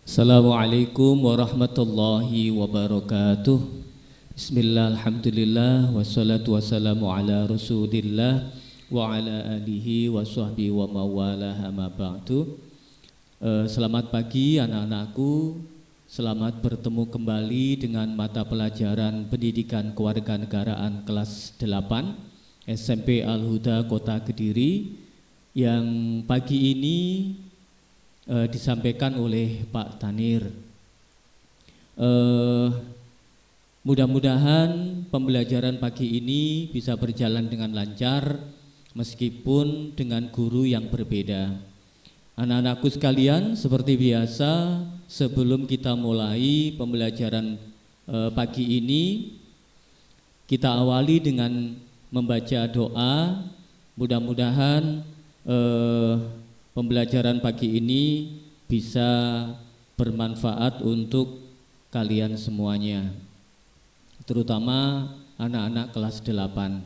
Assalamualaikum warahmatullahi wabarakatuh. Bismillah, alhamdulillah, wassalatu wassalamu ala rasulillah wa ala alihi wa sahbihi wa mawalah amma ba'du. Selamat pagi anak-anakku. Selamat bertemu kembali dengan mata pelajaran Pendidikan Kewarganegaraan kelas 8 SMP Al-Huda Kota Kediri yang pagi ini disampaikan oleh Pak Tanir. Mudah-mudahan pembelajaran pagi ini bisa berjalan dengan lancar meskipun dengan guru yang berbeda. Anak-anakku sekalian, seperti biasa sebelum kita mulai pembelajaran pagi ini, kita awali dengan membaca doa. Mudah-mudahan pembelajaran pagi ini bisa bermanfaat untuk kalian semuanya, terutama anak-anak kelas 8.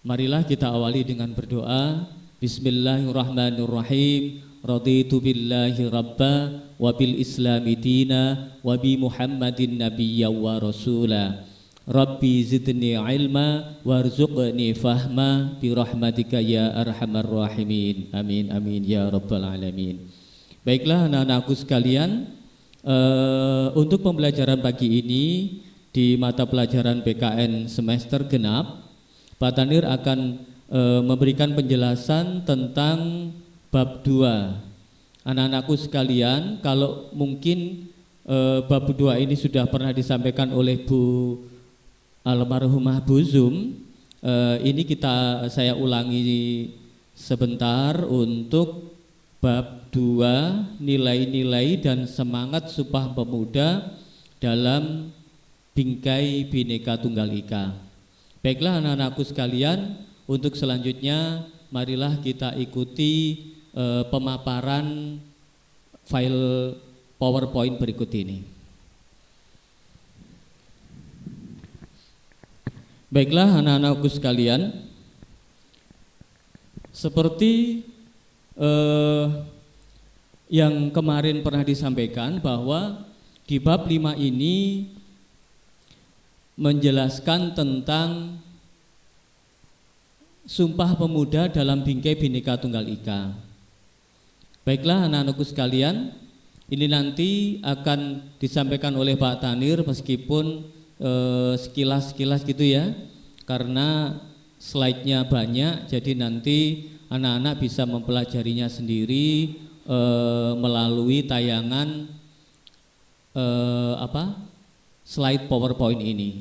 Marilah kita awali dengan berdoa. Bismillahirrahmanirrahim. Raditu billahi rabba wa bil islami dina wa bi Muhammadin nabiyya wa rasula. Rabbi zidni ilma warzuqni fahma birahmatika ya arhamar rahimin. Amin amin ya rabbal alamin. Baiklah anak-anakku sekalian, untuk pembelajaran pagi ini di mata pelajaran PKN semester genap, Pak Tanir akan memberikan penjelasan tentang bab 2. Anak-anakku sekalian, kalau mungkin bab 2 ini sudah pernah disampaikan oleh Bu almarhumah Bu Zum, ini saya ulangi sebentar untuk bab 2, nilai-nilai dan semangat Sumpah Pemuda dalam Bingkai Bhinneka Tunggal Ika. Baiklah anak-anakku sekalian, untuk selanjutnya marilah kita ikuti pemaparan file PowerPoint berikut ini. Baiklah anak-anakku sekalian, seperti yang kemarin pernah disampaikan bahwa di bab 5 ini menjelaskan tentang Sumpah Pemuda dalam Bingkai Bhinneka Tunggal Ika. Baiklah anak-anakku sekalian, ini nanti akan disampaikan oleh Pak Tanir meskipun sekilas-sekilas gitu ya, karena slide-nya banyak, jadi nanti anak-anak bisa mempelajarinya sendiri melalui tayangan slide PowerPoint ini.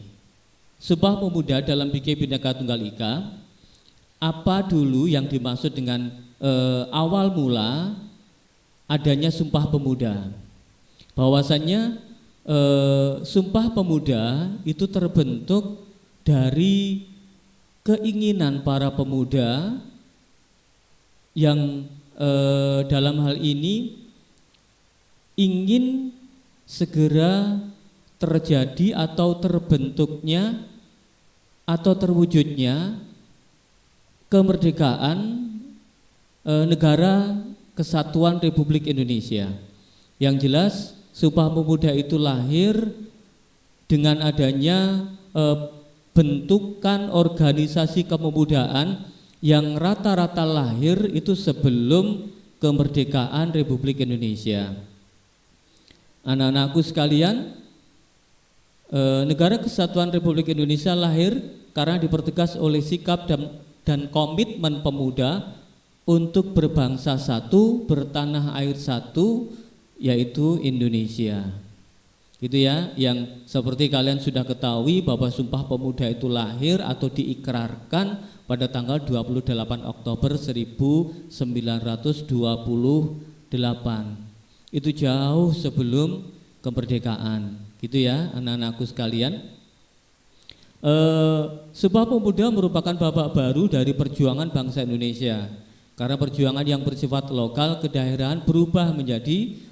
Sumpah Pemuda dalam Bingkai Bhinneka Tunggal Ika, apa dulu yang dimaksud dengan awal mula adanya Sumpah Pemuda? Bahwasannya Sumpah Pemuda itu terbentuk dari keinginan para pemuda yang dalam hal ini ingin segera terjadi atau terbentuknya atau terwujudnya kemerdekaan negara Kesatuan Republik Indonesia. Yang jelas Sumpah Pemuda itu lahir dengan adanya bentukan organisasi kepemudaan yang rata-rata lahir itu sebelum kemerdekaan Republik Indonesia. Anak-anakku sekalian, negara Kesatuan Republik Indonesia lahir karena dipertegas oleh sikap dan komitmen pemuda untuk berbangsa satu, bertanah air satu, yaitu Indonesia. Gitu ya, yang seperti kalian sudah ketahui bahwa Sumpah Pemuda itu lahir atau diikrarkan pada tanggal 28 Oktober 1928. Itu jauh sebelum kemerdekaan. Gitu ya anak-anakku sekalian. Sumpah Pemuda merupakan babak baru dari perjuangan bangsa Indonesia, karena perjuangan yang bersifat lokal kedaerahan berubah menjadi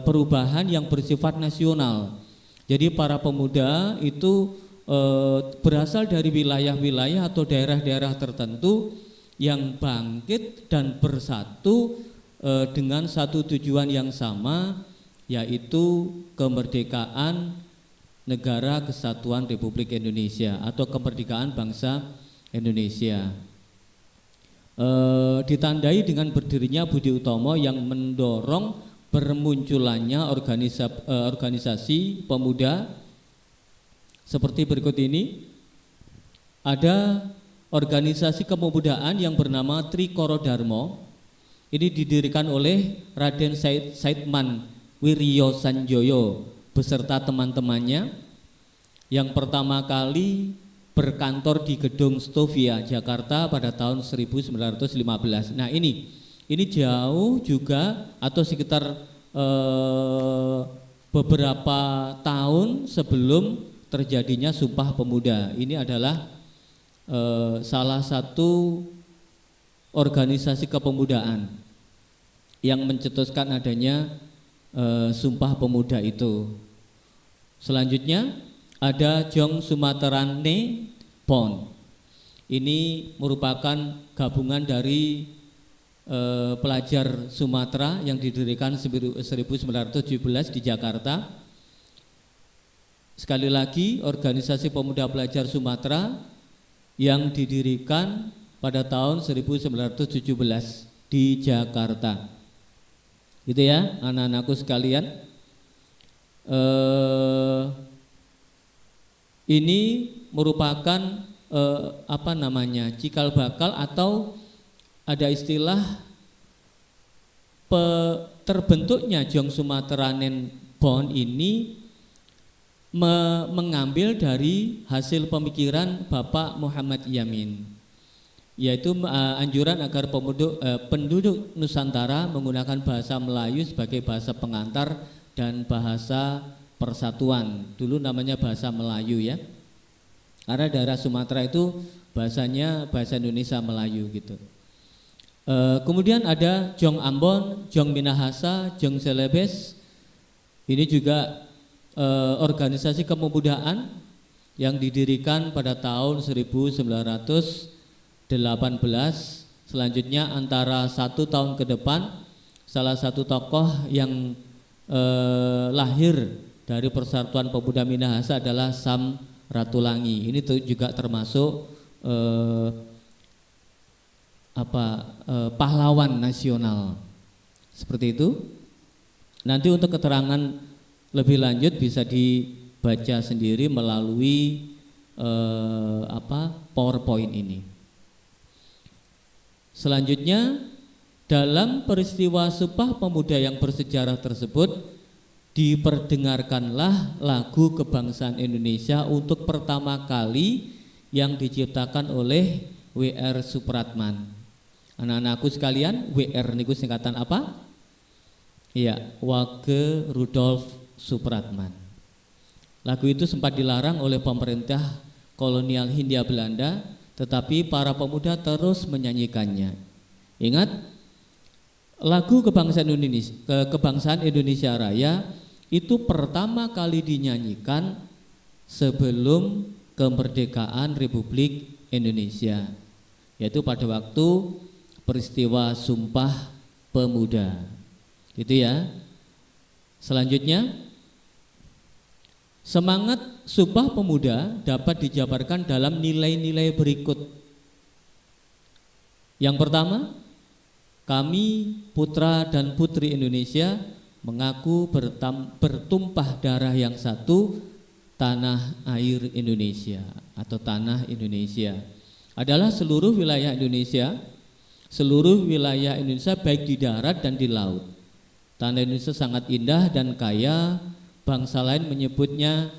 perubahan yang bersifat nasional. Jadi para pemuda itu berasal dari wilayah-wilayah atau daerah-daerah tertentu yang bangkit dan bersatu dengan satu tujuan yang sama, yaitu kemerdekaan Negara Kesatuan Republik Indonesia atau kemerdekaan bangsa Indonesia. Ditandai dengan berdirinya Budi Utomo yang mendorong bermunculannya organisasi pemuda seperti berikut ini. Ada organisasi kepemudaan yang bernama Trikoro Darmo. Ini didirikan oleh Raden Saidman Wiryo Sanjoyo beserta teman-temannya, yang pertama kali berkantor di Gedung Stovia, Jakarta pada tahun 1915. Nah ini jauh juga atau sekitar beberapa tahun sebelum terjadinya Sumpah Pemuda. Ini adalah salah satu organisasi kepemudaan yang mencetuskan adanya Sumpah Pemuda itu. Selanjutnya ada Jong Sumaterane Pon. Ini merupakan gabungan dari pelajar Sumatera yang didirikan 1917 di Jakarta. Sekali lagi, organisasi pemuda pelajar Sumatera yang didirikan pada tahun 1917 di Jakarta. Gitu ya, anak-anakku sekalian. Ini merupakan cikal bakal atau ada istilah terbentuknya Jong Sumateranen Bond ini mengambil dari hasil pemikiran Bapak Muhammad Yamin, yaitu anjuran agar penduduk Nusantara menggunakan bahasa Melayu sebagai bahasa pengantar dan bahasa persatuan. Dulu namanya bahasa Melayu ya, karena daerah Sumatera itu bahasanya bahasa Indonesia Melayu gitu. Kemudian ada Jong Ambon, Jong Minahasa, Jong Celebes. Ini juga organisasi kepemudaan yang didirikan pada tahun 1918. Selanjutnya antara 1 tahun ke depan, salah satu tokoh yang lahir dari Persatuan Pemuda Minahasa adalah Sam Ratulangi. Ini juga termasuk pahlawan nasional. Seperti itu. Nanti untuk keterangan lebih lanjut bisa dibaca sendiri melalui PowerPoint ini. Selanjutnya, dalam peristiwa Sumpah Pemuda yang bersejarah tersebut diperdengarkanlah lagu kebangsaan Indonesia untuk pertama kali yang diciptakan oleh W.R. Supratman. Anak-anakku sekalian, W.R. niku singkatan apa? Iya, Wage Rudolf Supratman. Lagu itu sempat dilarang oleh pemerintah kolonial Hindia Belanda, tetapi para pemuda terus menyanyikannya. Ingat, lagu kebangsaan Indonesia Raya itu pertama kali dinyanyikan sebelum kemerdekaan Republik Indonesia, yaitu pada waktu peristiwa Sumpah Pemuda. Gitu ya. Selanjutnya, semangat Sumpah Pemuda dapat dijabarkan dalam nilai-nilai berikut. Yang pertama, kami putra dan putri Indonesia mengaku bertumpah darah yang satu, tanah air Indonesia atau tanah Indonesia adalah seluruh wilayah Indonesia baik di darat dan di laut. Tanah Indonesia sangat indah dan kaya. Bangsa lain menyebutnya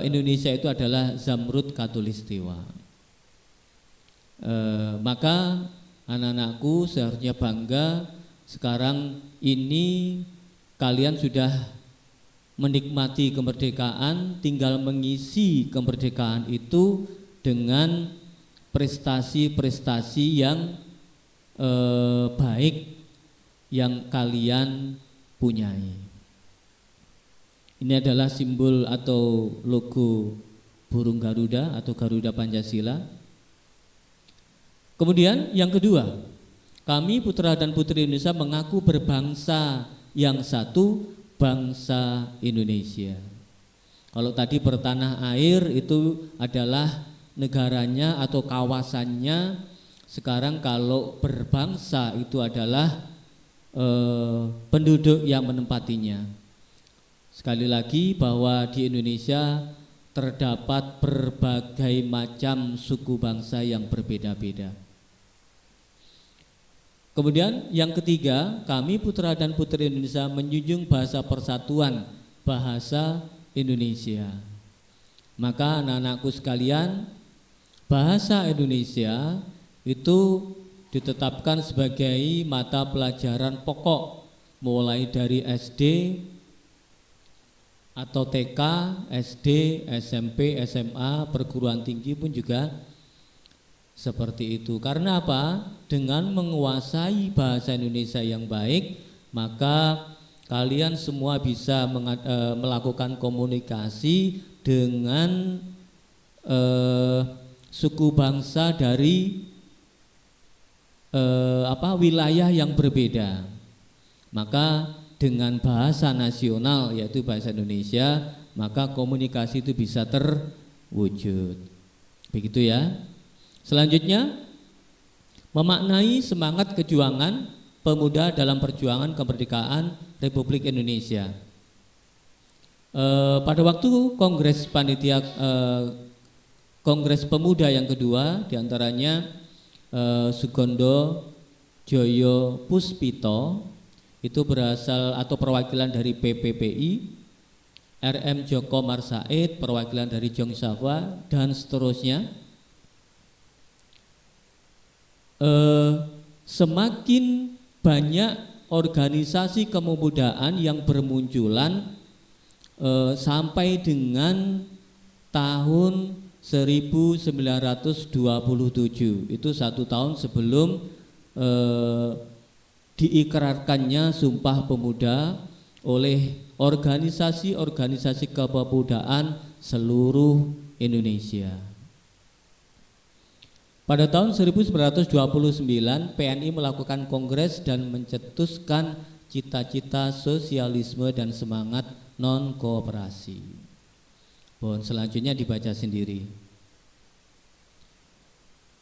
Indonesia itu adalah Zamrud Khatulistiwa. Maka anak-anakku seharusnya bangga sekarang ini kalian sudah menikmati kemerdekaan, tinggal mengisi kemerdekaan itu dengan prestasi-prestasi yang baik yang kalian punyai. Ini adalah simbol atau logo burung Garuda atau Garuda Pancasila. Kemudian yang kedua, kami putra dan putri Indonesia mengaku berbangsa yang satu, bangsa Indonesia. Kalau tadi bertanah air itu adalah negaranya atau kawasannya, sekarang kalau berbangsa itu adalah penduduk yang menempatinya. Sekali lagi bahwa di Indonesia terdapat berbagai macam suku bangsa yang berbeda-beda. Kemudian yang ketiga, kami putra dan putri Indonesia menjunjung bahasa persatuan, bahasa Indonesia. Maka anak-anakku sekalian, bahasa Indonesia itu ditetapkan sebagai mata pelajaran pokok mulai dari SD atau TK, SD, SMP, SMA, perguruan tinggi pun juga seperti itu. Karena apa? Dengan menguasai bahasa Indonesia yang baik, maka kalian semua bisa melakukan komunikasi dengan suku bangsa dari wilayah yang berbeda. Maka dengan bahasa nasional yaitu bahasa Indonesia, maka komunikasi itu bisa terwujud. Begitu ya. Selanjutnya, memaknai semangat kejuangan pemuda dalam perjuangan kemerdekaan Republik Indonesia. Pada waktu Kongres Panitia Kongres Pemuda yang kedua, diantaranya Sugondo Joyo Puspito, itu berasal atau perwakilan dari PPPI, RM Joko Marsaid perwakilan dari Jongsawa, dan seterusnya. Semakin banyak organisasi kepemudaan yang bermunculan sampai dengan tahun 1927, itu 1 tahun sebelum diikrarkannya Sumpah Pemuda oleh organisasi-organisasi kepemudaan seluruh Indonesia. Pada tahun 1929 PNI melakukan kongres dan mencetuskan cita-cita sosialisme dan semangat non-kooperasi. Selanjutnya dibaca sendiri.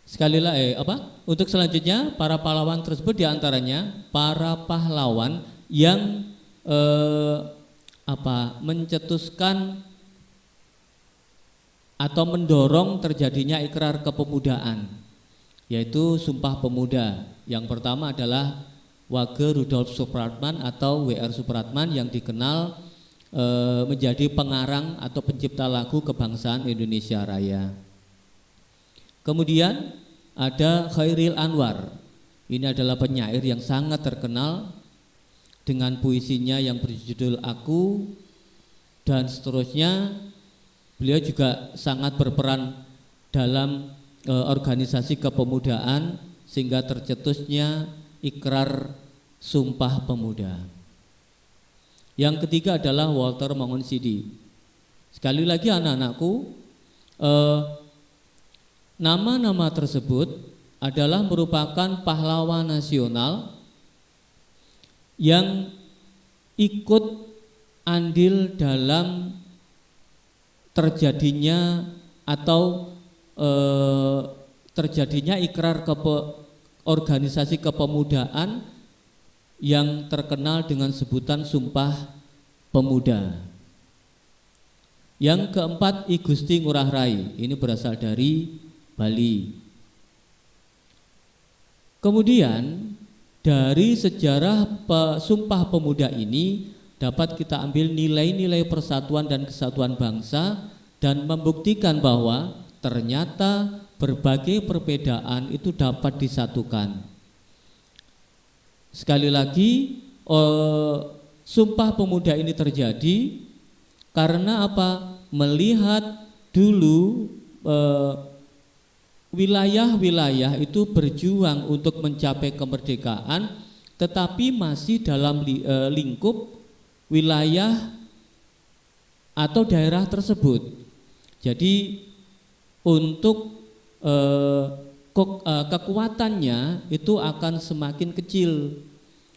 Sekali lagi untuk selanjutnya para pahlawan tersebut diantaranya para pahlawan yang mencetuskan atau mendorong terjadinya ikrar kepemudaan, yaitu Sumpah Pemuda. Yang pertama adalah Wage Rudolf Supratman atau WR Supratman yang dikenal menjadi pengarang atau pencipta lagu kebangsaan Indonesia Raya. Kemudian ada Khairil Anwar. Ini adalah penyair yang sangat terkenal dengan puisinya yang berjudul Aku dan seterusnya. Beliau juga sangat berperan dalam organisasi kepemudaan sehingga tercetusnya ikrar Sumpah Pemuda. Yang ketiga adalah Walter Mangonsidi. Sekali lagi anak-anakku, nama-nama tersebut adalah merupakan pahlawan nasional yang ikut andil dalam terjadinya atau terjadinya ikrar organisasi kepemudaan yang terkenal dengan sebutan Sumpah Pemuda. Yang keempat, I Gusti Ngurah Rai. Ini berasal dari Bali. Kemudian dari sejarah Sumpah Pemuda ini dapat kita ambil nilai-nilai persatuan dan kesatuan bangsa dan membuktikan bahwa ternyata berbagai perbedaan itu dapat disatukan. Sekali lagi, Sumpah Pemuda ini terjadi karena apa? Melihat dulu wilayah-wilayah itu berjuang untuk mencapai kemerdekaan, tetapi masih dalam lingkup wilayah atau daerah tersebut. Jadi untuk kekuatannya itu akan semakin kecil,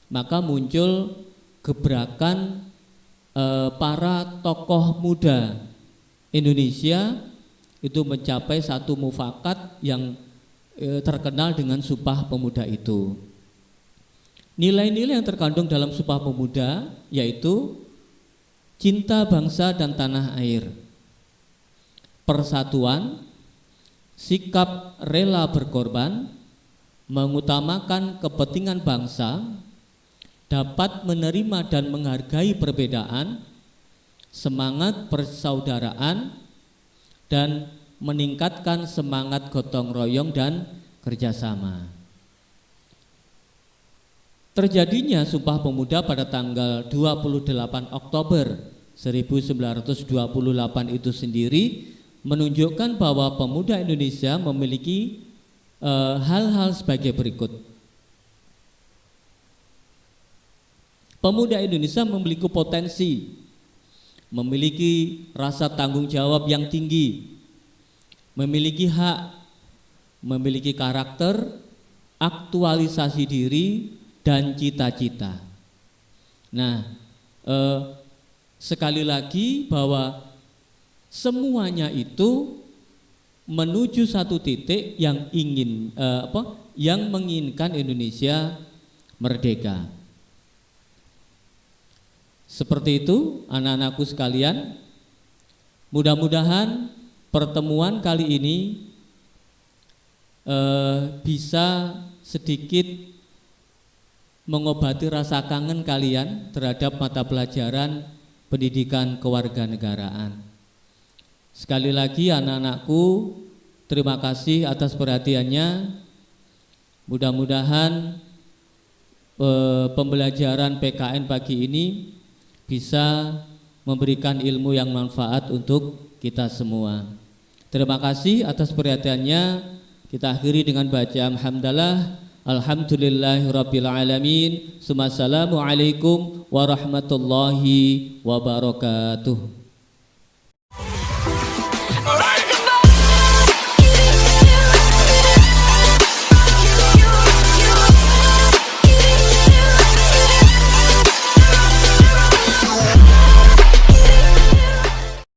maka muncul gebrakan para tokoh muda Indonesia itu mencapai satu mufakat yang terkenal dengan Sumpah Pemuda itu. Nilai-nilai yang terkandung dalam Sumpah Pemuda yaitu cinta bangsa dan tanah air, persatuan, sikap rela berkorban, mengutamakan kepentingan bangsa, dapat menerima dan menghargai perbedaan, semangat persaudaraan, dan meningkatkan semangat gotong royong dan kerjasama. Terjadinya Sumpah Pemuda pada tanggal 28 Oktober 1928 itu sendiri menunjukkan bahwa pemuda Indonesia memiliki hal-hal sebagai berikut. Pemuda Indonesia memiliki potensi, memiliki rasa tanggung jawab yang tinggi, memiliki hak, memiliki karakter, aktualisasi diri, dan cita-cita. Nah, sekali lagi bahwa semuanya itu menuju satu titik yang yang menginginkan Indonesia merdeka. Seperti itu, anak-anakku sekalian, mudah-mudahan pertemuan kali ini bisa sedikit mengobati rasa kangen kalian terhadap mata pelajaran pendidikan kewarganegaraan. Sekali lagi anak-anakku, terima kasih atas perhatiannya. Mudah-mudahan pembelajaran PKN pagi ini bisa memberikan ilmu yang manfaat untuk kita semua. Terima kasih atas perhatiannya. Kita akhiri dengan bacaan hamdalah. Alhamdulillahirabbil alamin. Assalamualaikum warahmatullahi wabarakatuh.